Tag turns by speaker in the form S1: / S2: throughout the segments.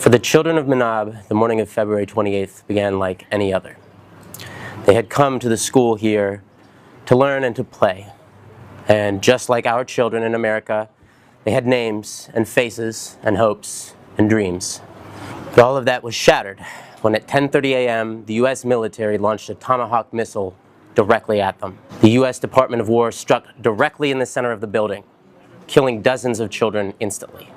S1: For the children of Manab, the morning of February 28th began like any other. They had come to the school here to learn and to play. And just like our children in America, they had names and faces and hopes and dreams. But all of that was shattered when at 10:30 a.m. the U.S. military launched a Tomahawk missile directly at them. The U.S. Department of War struck directly in the center of the building, killing dozens of children instantly.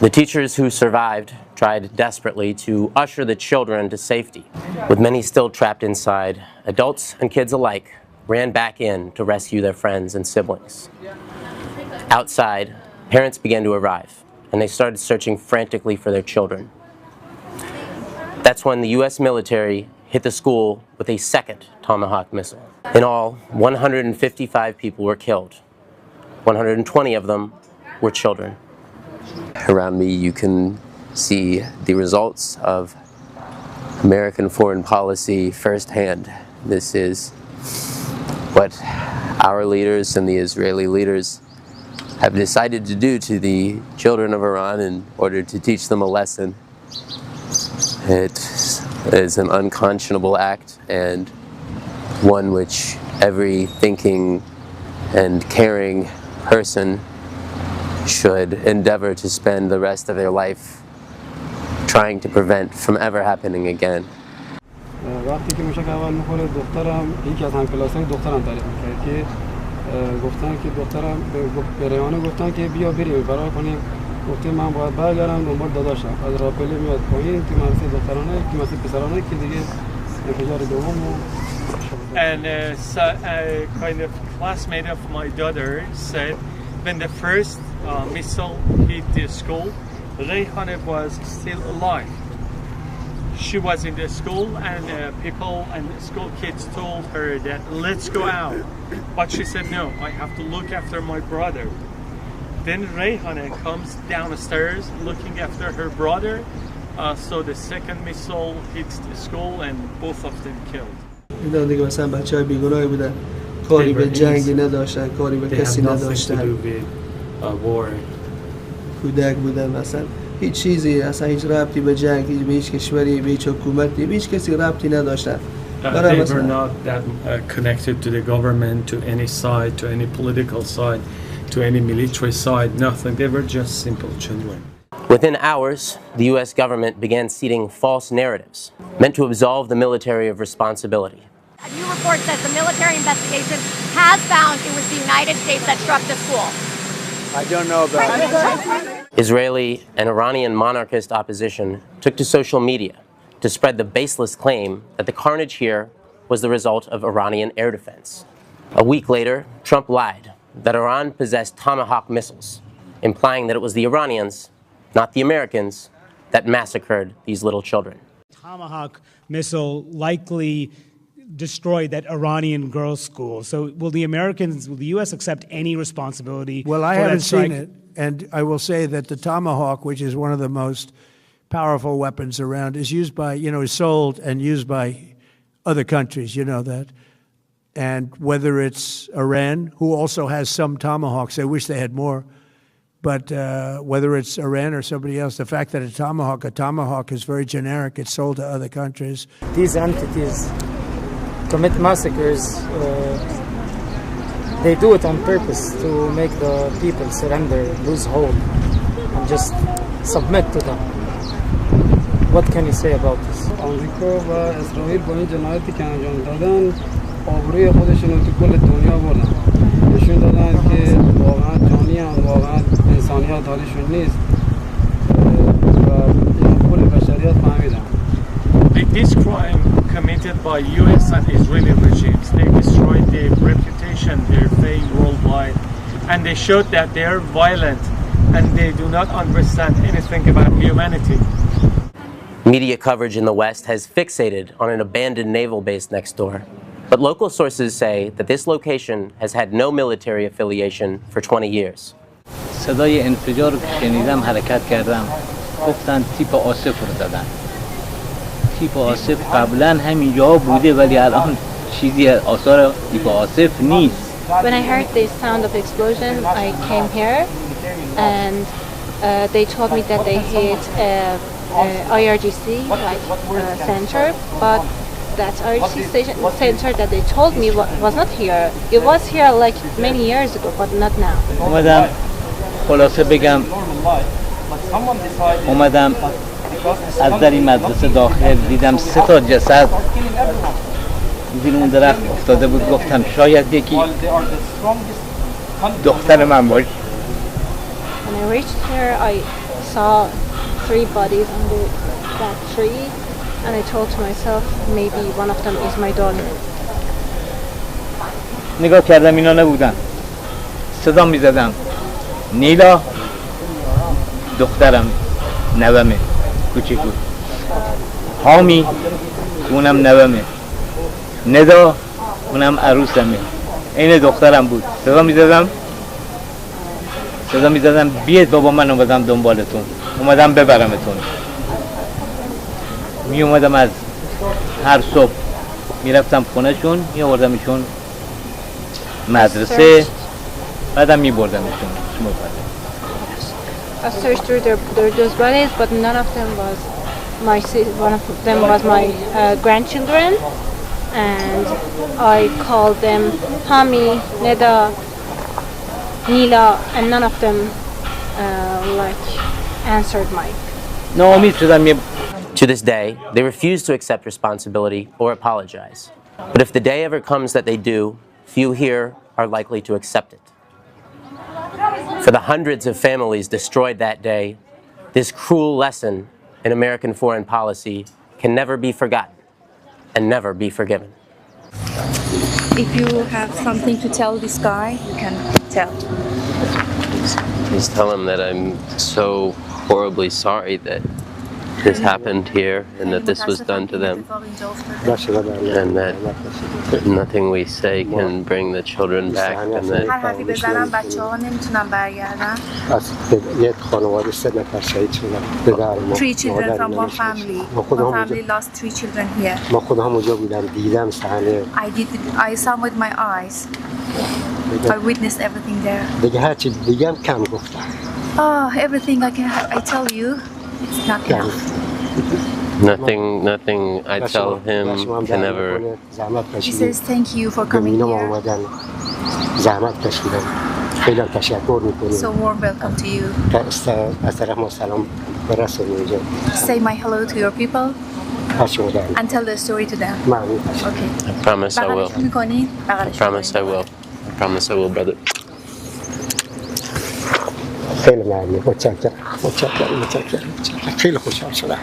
S1: The teachers who survived tried desperately to usher the children to safety. With many still trapped inside, adults and kids alike ran back in to rescue their friends and siblings. Outside, parents began to arrive, and they started searching frantically for their children. That's when the U.S. military hit the school with a second Tomahawk missile. In all, 155 people were killed. 120 of them were children. Around me, you can see the results of American foreign policy firsthand. This is what our leaders and the Israeli leaders have decided to do to the children of Iran in order to teach them a lesson. It is an unconscionable act, and one which every thinking and caring person should endeavor to spend the rest of their life trying to prevent from ever happening again.
S2: وقتی که موشک اول میخوره دخترم یکی از همکلاسای دخترم تعریف میکرد که گفتن که دخترم به ریحانه گفتن که بیا بریم فرار کنیم. گفتم من باید برگردم دنبال داداشم از راپله میاد پایین که مدرسه دخترانه که مدرسه پسرانه که دیگه انفجار دوم.
S3: And a kind of classmate of my daughter said when the first missile hit the school, Rayhane was still alive. She was in the school and people and school kids told her that let's go out. But she said no, I have to look after my brother. Then Rayhane comes downstairs looking after her brother. So the second missile hits the school and both of them killed.
S4: اینا دیگه مثلا بچه‌های بیگناهی بودن، کاری به جنگی نداشتن، کاری به کسی نداشتن، کودک بودن، مثلا هیچ چیزی، اصلا هیچ ربطی به جنگ، به هیچ کشوری، به هیچ حکومتی، به هیچ کسی ربطی نداشتن.
S3: They were not that connected to the government, to any side, to any political side, to any military side, nothing. They were just simple children.
S1: Within hours, the U.S. government began seeding false narratives meant to absolve the military of responsibility.
S5: A new report says the military investigation has found it was the United States that struck the school.
S2: I don't know about it.
S1: Israeli and Iranian monarchist opposition took to social media to spread the baseless claim that the carnage here was the result of Iranian air defense. A week later, Trump lied that Iran possessed Tomahawk missiles, implying that it was the Iranians, not the Americans, that massacred these little children.
S6: Tomahawk missile likely destroyed that Iranian girls' school. So will the U.S. accept any responsibility?
S7: Well, I haven't seen it, and I will say that the Tomahawk, which is one of the most powerful weapons around, is used by, is sold and used by other countries, you know that. And whether it's Iran, who also has some Tomahawks, I wish they had more, but whether it's Iran or somebody else, the fact that a Tomahawk is very generic, it's sold to other countries.
S8: These entities commit massacres. They do it on purpose to make the people surrender, lose hope, and just submit to them. What can you say about this?
S2: آمریکا و اسرائیل با این جنایتی که انجام دادن آبروی خودشون رو تو کل دنیا بردن. نشون دادن که واقعا جانی هم واقعا انسانیت حالشون نیست و کل بشریت فهمیدن.
S3: This crime committed by U.S. and Israeli regimes, they destroyed their reputation, their fame worldwide, and they showed that they are violent and they do not understand anything about humanity.
S1: Media coverage in the West has fixated on an abandoned naval base next door. But local sources say that this location has had no military affiliation for 20 years.
S9: صدای انفجار رو شنیدم حرکت کردم گفتن تیپ آصف رو زدن تیپ آصف قبلا همینجا بوده ولی الان چیزی آثار تیپ آصف نیست.
S10: When I heard the sound of explosion, I came here and they told me that they hit a IRGC center, but that IRGC center that they told me was not here. It was here like many years ago, but not now.
S9: اومدم خلاصه بگم اومدم از در این مدرسه داخل دیدم 3 تا جسد زیر اون درخت افتاده بود. گفتم شاید یکی دختر من باشه.
S10: When I reached here, I saw 3 bodies under that tree, and I told to myself, maybe one of them is my daughter.
S9: نگاه کردم اینا نبودن. صدا می زدم نیلا دخترم نومه کوچیکو، حامی اونم نومه، ندا اونم عروسمه، این دخترم بود. صدا می زدم بیاید بابا من اومدم دنبالتون، اومدم ببرمتون. می اومدم از هر صبح میرفتم خونهشون، می آوردمشون مدرسه، بعدم می بردمشون.
S10: I searched through those bodies, but none of them was one of them was my grandchildren, and I called them Hami, Neda, Nila, and none of them answered my.
S9: ناامید شدم.
S1: To this day, they refuse to accept responsibility or apologize. But if the day ever comes that they do, few here are likely to accept it. For the hundreds of families destroyed that day, this cruel lesson in American foreign policy can never be forgotten and never be forgiven.
S11: If you have something to tell this guy, you can tell.
S1: Please tell him that I'm so horribly sorry that this happened here and that this was done to them, and that nothing we say can bring the children back, and that
S11: هر حرفی بزنم بچه‌ها نمیتونن برگردن. 3 children from one family. One family lost 3 children here. I saw with my eyes. I witnessed everything there. Everything I tell you, it's not enough.
S1: Nothing I tell him can ever.
S11: He says thank you for coming here. So warm welcome to you. Say my hello to your people and tell the story to them. Okay.
S1: I promise I will. I promise I will. I promise I will, brother.
S12: خیلی ممنون. متشکرم. خیلی خوشحال شدم.